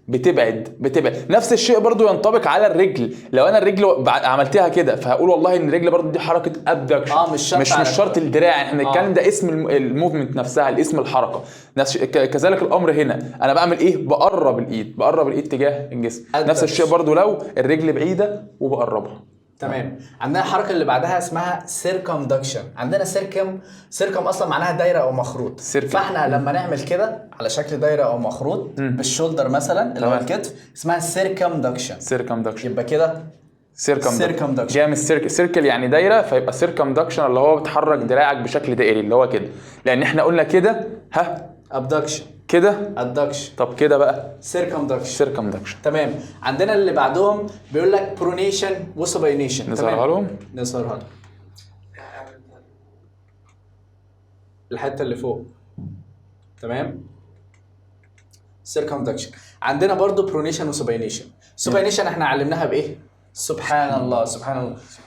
بتبعد. نفس الشيء برضو ينطبق على الرجل. لو انا الرجل عملتها كده فهقول والله ان الرجل برضو دي حركه ابدكشن. مش شرط الدراع. احنا بنتكلم ده اسم الموفمنت نفسها، الاسم الحركه. كذلك الامر هنا، انا بعمل ايه؟ بقرب الايد تجاه الجسم. نفس الشيء برضو لو الرجل بعيده وبقربها. تمام. عندنا الحركه اللي بعدها اسمها سيركمدكشن. عندنا سيركم اصلا معناها دايره او مخروط. فاحنا لما نعمل كده على شكل دايره او مخروط بالشولدر مثلا اللي هو الكتف اسمها سيركمدكشن. يبقى كده سيركمدكشن جاي من سيركل يعني دايره، فيبقى سيركمدكشن اللي هو بتحرك دراعك بشكل دائري اللي هو كده. لان احنا قلنا كده ابدكشن، كده ادكشن. طب كده بقى سيركمدكشن. تمام. عندنا اللي بعدهم بيقول لك برونيشن وسوباينيشن. نظهرها لهم الحته اللي فوق. تمام. سيركمدكشن. عندنا برضو برونيشن وسوباينيشن. سوباينيشن احنا علمناها بايه؟ سبحان الله.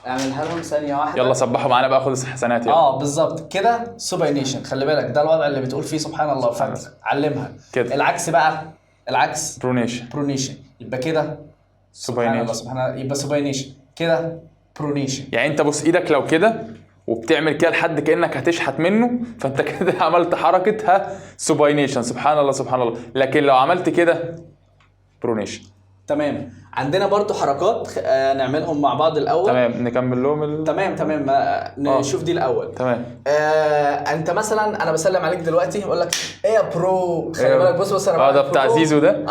اعملها لهم ثانيه واحده. يلا صبحوا معانا بقى، خد الحسنات يلا. بالظبط كده. سوباينيشن. خلي بالك ده الوضع اللي بتقول فيه سبحان الله، علمها كده. العكس بقى، برونيشن. يبقى كده سبحان يبقى سوباينيشن. كده برونيشن. يعني انت بص ايدك لو كده وبتعمل كده لحد كانك هتشحت منه، فانت كده عملت حركه سوباينيشن. سبحان الله. لكن لو عملت كده برونيشن. تمام. عندنا برضو حركات نعملهم مع بعض الاول. تمام. نكمل لهم تمام. نشوف دي الاول. تمام. انت مثلا انا بسلم عليك دلوقتي اقول لك ايه يا برو. خلي بالك بص انا ده بتاع زيزو ده.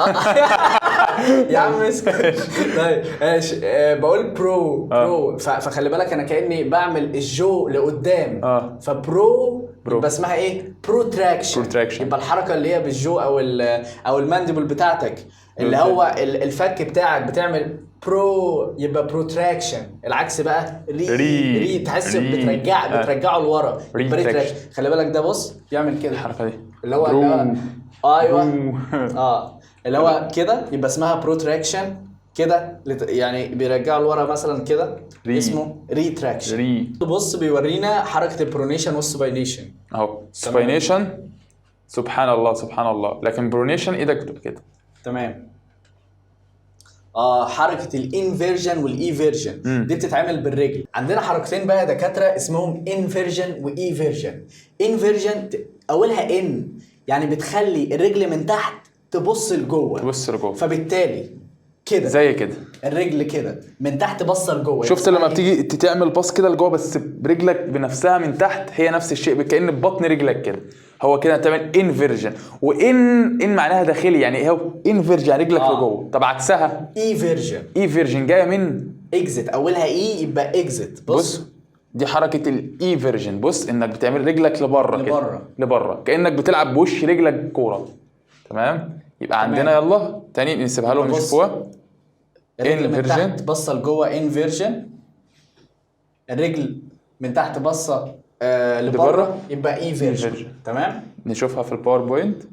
يا عم اسكت. طيب بقول برو. فخلي بالك انا كاني بعمل الجو لقدام. فبرو يبقى اسمها ايه؟ بروتراكشن. يبقى الحركه اللي هي بالجو او المانديبل بتاعتك اللي هو الفك بتاعك بتعمل يبقى بروتراكشن. العكس بقى ري تحس بترجعه لورا. خلي بالك ده بص بيعمل كده الحركه دي اللي هو ايوه اللي هو كده، يبقى اسمها بروتراكشن. كده يعني بيرجعه لورا مثلا كده اسمه ريتراكشن. بص بيورينا حركه البرونيشن والسوباينيشن اهو. سوباينيشن سبحان الله. لكن برونيشن ايدك بتبقى كده. تمام. حركه الانفيرجن والايفيرجن دي بتتعمل بالرجل. عندنا حركتين بقى يا دكاتره اسمهم انفيرجن وايفيرجن. انفيرجن اولها ان يعني بتخلي الرجل من تحت تبص لجوه. فبالتالي كده زي كده الرجل كده من تحت بصه لجوه. شفت لما بتيجي تعمل باص كده لجوه بس برجلك بنفسها من تحت، هي نفس الشيء كأن ببطن رجلك كده. هو كده هتعمل انفيرجن. ان معناها داخلي، يعني هو انفيرجن رجلك لجوه. طب عكسها ايفيرجن جايه من اكزيت. اولها اي يبقى اكزيت. بص دي حركه الايفيرجن. بص انك بتعمل رجلك لبره كأنك بتلعب بوش رجلك كوره. تمام. يبقى عندنا يلا تاني نسيبها لهم نشوفوها. الرجل من Inversion. تحت باصه لجوه انفيرجن، الرجل من تحت باصه لبره لبره. يبقى ايفيرجن. Eversion. تمام نشوفها في الباوربوينت.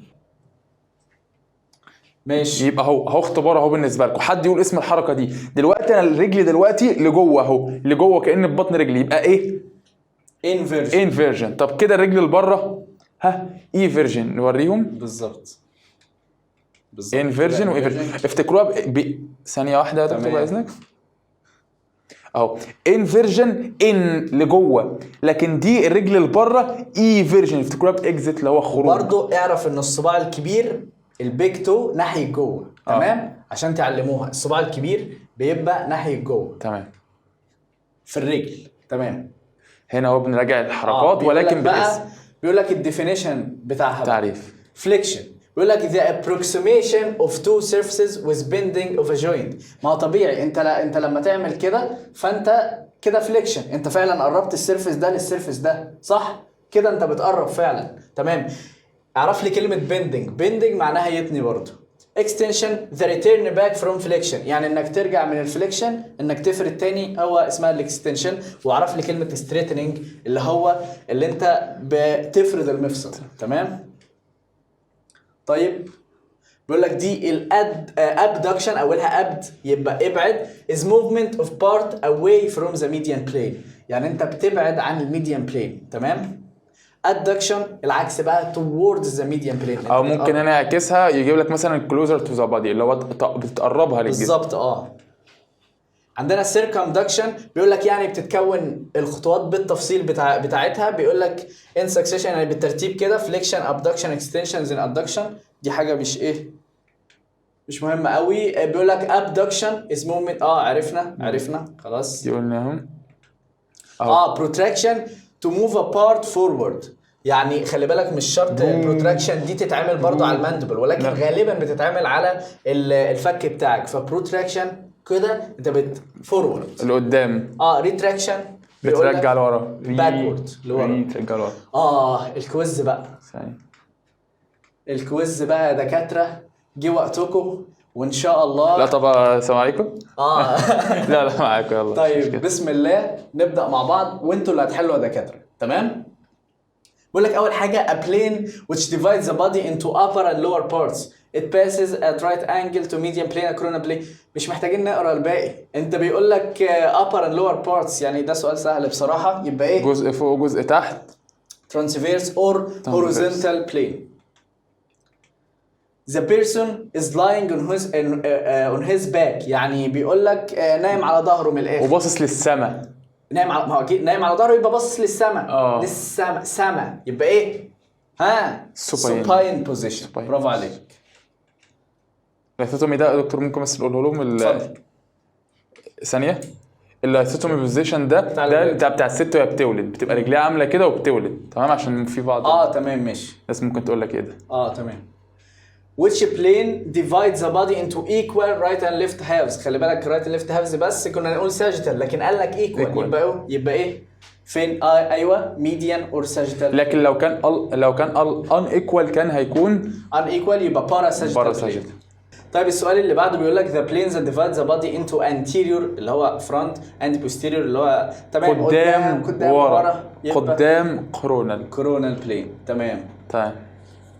ماشي. يبقى اهو اختبار اهو بالنسبه لكم. حد يقول اسم الحركه دي دلوقتي. انا الرجل دلوقتي لجوه اهو، لجوه كأن في بطن رجلي، يبقى ايه؟ انفيرجن. انفيرجن. طب كده الرجل اللي بره ها ايفيرجن. نوريهم. بالظبط انفيرجن وايفيرجن. افتكروها ثانيه واحده يا دكتور تمام. باذنك. اهو انفيرجن ان لجوه، لكن دي الرجل اللي بره ايفيرجن. افتكروها باكزيت اللي هو خروج. برضو اعرف ان الصباع الكبير البيج تو ناحيه جوه. تمام عشان تعلموها الصباع الكبير بيبقى ناحيه جوه تمام. في الرجل. تمام. هنا هو بنراجع الحركات بيقول لك ولكن بالاسم. بقى بيقول لك الديفينيشن بتاعها تعريف. فليكشن. بيقول لك the approximation of two surfaces with bending of a joint. ما هو طبيعي انت لما تعمل كده فانت كده فليكشن، انت فعلا قربت السيرفيس ده للسيرفيس ده، صح كده انت بتقرب فعلا. تمام. اعرف لي كلمه bending معناها يتني برضه. extension the return back from flexion، يعني انك ترجع من الفليكشن انك تفرد تاني هو اسمها الاكستنشن. واعرف لي كلمه straightening اللي هو اللي انت بتفرد المفصل. تمام. طيب بيقول لك دي الابدكشن اولها ابد يبقى ابعد is movement of part away from the median plane، يعني انت بتبعد عن الميديان بلين. تمام. adduction العكس بقى towards the median plane. او ممكن هنا يعكسها يجيب لك مثلا closer to the body اللي هو بتقربها للجسم. بالظبط. عندنا circumduction بيقول لك يعني بتتكون الخطوات بالتفصيل بتاعتها. بيقول لك in succession يعني بالترتيب كده flexion abduction extension then adduction. دي حاجه مش مهمه قوي. بيقول لك abduction is movement عرفنا خلاص. دي قلناهم. protraction to move a part forward، يعني خلي بالك مش شرط البروتراكشن دي تتعمل برضو على الماندبل، ولكن غالبا بتتعمل على الفك بتاعك. فبروتراكشن كده انت فورورد لقدام. ريتراكشن بترجع لورا. باكورد لورا. بترجع لورا. الكويز بقى. ثاني. الكويز بقى يا دكاتره جه وقتكم وان شاء الله. لا طب السلام عليكم. لا معاكم يلا. طيب بسم الله نبدا مع بعض وانتوا اللي هتحلوا يا دكاتره. تمام. بقول لك اول حاجه a plane which divides the body into upper and lower parts it passes at right angle to median plane and coronal plane. مش محتاجين نقرا الباقي. انت بيقول لك upper and lower parts، يعني ده سؤال سهل بصراحه. يبقى ايه؟ جزء فوق وجزء تحت. transverse or horizontal plane. The person is lying on his back، يعني بيقول لك نايم على ظهره من الاخر وباصص للسماء. نايم على ما هو اكيد نايم على ظهره يبقى باصص للسماء. للسماء سما يبقى ايه؟ supine position. برافو عليك. اللايثوتومي ده يا دكتور ممكن بس نقوله لهم ثانيه. اللايثوتومي بوزيشن ده بتاع الست وهي بتولد، بتبقى رجليها عامله كده وبتولد. تمام عشان في بعض تمام ماشي. ناس ممكن تقول لك ايه ده. تمام. Which plane divides the body into equal right and left halves. خلي بالك right and left halves بس كنا نقول sagittal، لكن قال لك equal. يبقى ايه؟ فين؟ ايوه median or sagittal. لكن لو كان unequal كان هيكون unequal يبقى parasagittal. طيب السؤال اللي بعده بيقول لك the planes that divide the body into anterior اللي هو front and posterior اللي هو تمام قدام ورا. قدام coronal plane. تمام.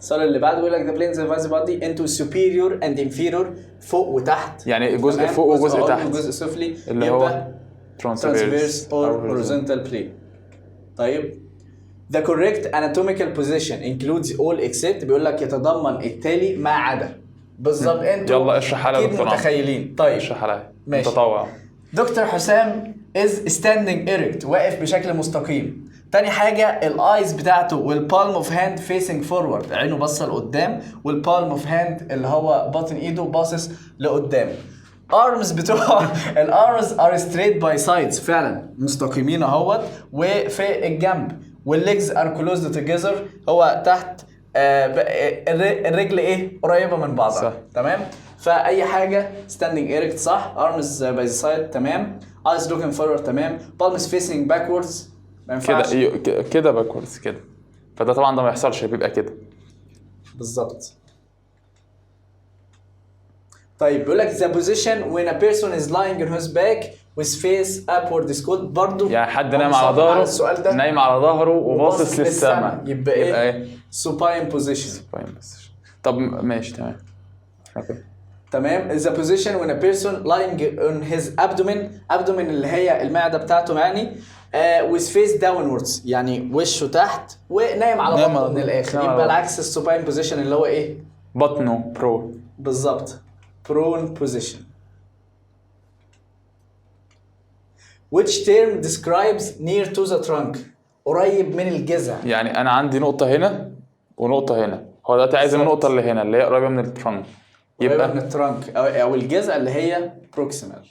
السؤال اللي بعده بيقول لك the planes divide the body into superior and inferior فوق وتحت، يعني جزء فوق وجزء تحت وجزء سفلي اللي هو transverse or horizontal plane. طيب the correct anatomical position includes all except بيقول لك يتضمن التالي ما عدا. بالظبط. انتوا يلا اشرح على اكيد متخيلين. طيب اشرح على ماشي. متطوع. دكتور حسام is standing erect واقف بشكل مستقيم. تاني حاجة الايز بتاعته والبالم اوف هاند فيسنج فورورد، عينه باصة لقدام، والبالم اوف هاند اللي هو باطن ايده باصص لقدام. arms بتوع الارمز ار ستريت باي سايدز فعلا مستقيمين اهوت وفي الجنب، والليجز ار كلوزد توجذر هو تحت الرجل ايه قريبة من بعضها. صح. تمام. فاي حاجة standing erect صح. arms by the side تمام. eyes looking forward تمام. palms facing backwards ما ينفعش كده باكوردز كده، فده طبعا ده ما يحصلش، بيبقى كده بالظبط. طيب بيقول لك the position when a person is lying on his back with face upward is called برضو. يعني حد هو نايم على مصمم ظهره، السؤال ده نايم على ظهره وباصص للسماء، يبقى ايه؟ supine position. طيب بس طب ماشي تمام. اوكي تمام. the position when a person lying on his abdomen اللي هي المعدة بتاعته يعني with face downwards يعني وشه تحت ونايم على نايم بطنه على- من الاخر، نايم على يبقى بطنه. العكس السوباين بوزيشن اللي هو ايه؟ بطنه برو. بالظبط prone position. which term describes near to the trunk قريب من الجذع. يعني انا عندي نقطة هنا ونقطة هنا، هو دلوقتي عايز بالظبط. النقطة اللي هنا اللي هي قريبة من الترنك، قريبة من يبقى الترنك او الجذع اللي هي proximal.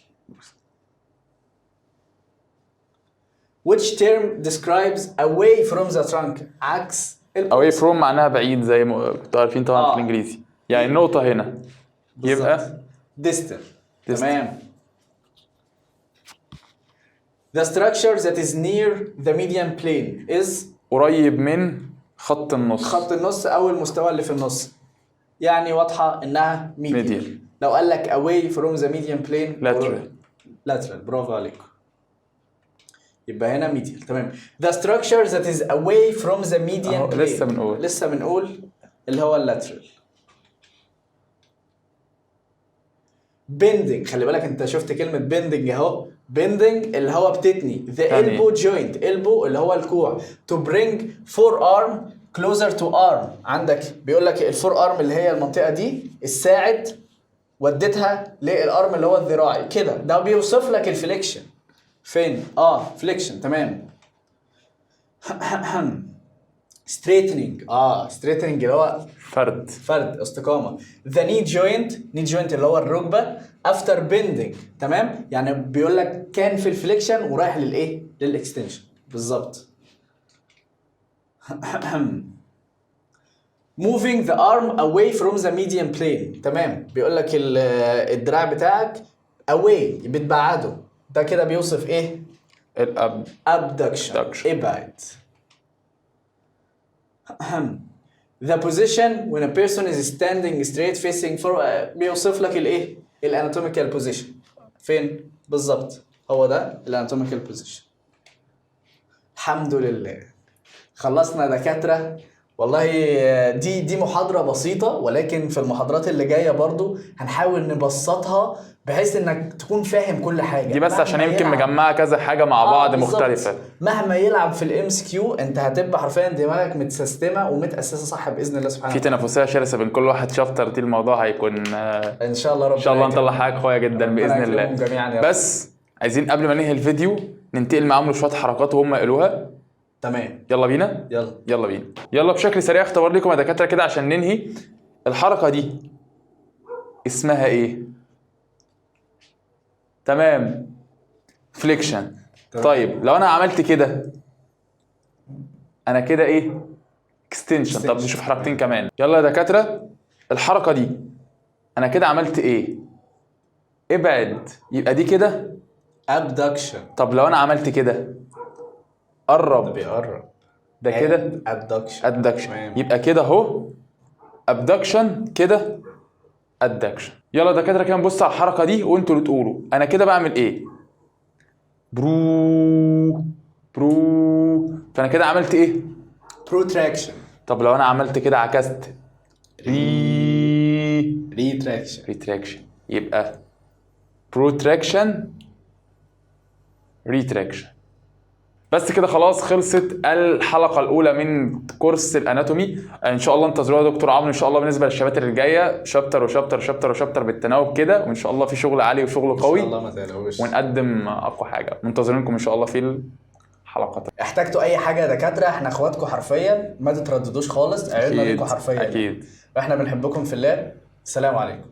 which term describes away from the trunk عكس away from معناها بعيد زي ما كنتوا عارفين طبعا في الانجليزي، يعني النقطة هنا يبقى distal. distal. تمام. the structure that is near the median plane is قريب من خط النص. خط النص او المستوى اللي في النص، يعني واضحة انها medial. Medial. لو قال لك away from the median plane lateral. برافو عليك. يبقى هنا medial. تمام. the structure that is away from the median plane لسه بنقول اللي هو lateral. bending خلي بالك انت شفت كلمة bending اهو، bending اللي هو بتتني the يعني elbow joint، elbow اللي هو الكوع to bring forearm closer to arm. عندك بيقول لك الفور ارم اللي هي المنطقة دي الساعد وديتها للارم اللي هو الذراعي كده، ده بيوصف لك الفليكشن فين؟ فليكشن. تمام. straightening straightening اللي هو فرد استقامة. the knee joint اللي هو الركبة after bending. تمام. يعني بيقول لك كان في الفليكشن ورايح للايه؟ للاكستنشن بالظبط. moving the arm away from the median plane. تمام. بيقول لك الدراع بتاعك away بتبعده، ده كده بيوصف ايه؟ abduction. ابعد. the position when a person is standing straight facing forward بيوصف لك الايه؟ الاناتوميكال بوزيشن فين؟ بالظبط هو ده الاناتوميكال بوزيشن. الحمد لله خلصنا دكاترة. والله دي محاضرة بسيطة، ولكن في المحاضرات اللي جاية برضو هنحاول نبسطها بحيث انك تكون فاهم كل حاجة. دي بس عشان يمكن مجمعة كذا حاجة مع بعض مختلفة. مهما يلعب في الام اس كيو انت هتبقى حرفيا دماغك متسيستمة ومتأسسة صح بإذن الله سبحانه وتعالى. في تنافسية شرسة بين كل واحد شابتر، دي الموضوع هيكون ان شاء الله. ان شاء الله نطلع حاجة قوية جدا بإذن الله. جميعا بس عايزين قبل ما ننهي الفيديو ننتقل معاهم لشوية حركات وهم قالوها. تمام. يلا بينا. يلا بينا. يلا بشكل سريع اختبار لكم يا دكاترة كده عشان ننهي. الحركة دي اسمها ايه؟ تمام. فليكشن. طيب لو انا عملت كده انا كده ايه؟ اكستنشن. طب نشوف حركتين كمان. يلا يا دكاترة الحركة دي انا كده عملت ايه؟ ابعد، يبقى دي كده abduction. طب لو انا عملت كده قرب، بيقرب، ده كده abduction. يبقى كده اهو abduction، كده adduction. يلا ده كده نبص على الحركه دي وانتوا اللي تقولوا انا كده بعمل ايه. برو، فانا كده عملت ايه؟ protraction. طب لو انا عملت كده عكست retraction، يبقى protraction retraction. بس كده خلاص خلصت الحلقه الاولى من كورس الاناتومي. ان شاء الله انتظروها دكتور عمرو ان شاء الله بالنسبه للشباتر اللي جايه، شابتر بالتناوب كده، وان شاء الله في شغل عالي وشغل قوي ان شاء الله ما تقلقوش، ونقدم اقوى حاجه. منتظرينكم ان شاء الله في الحلقات. احتاجتوا اي حاجه يا دكاتره احنا اخواتكم حرفيا، ما تترددوش خالص، عيلنا ليكم حرفيا اكيد. واحنا بنحبكم في الله. السلام عليكم.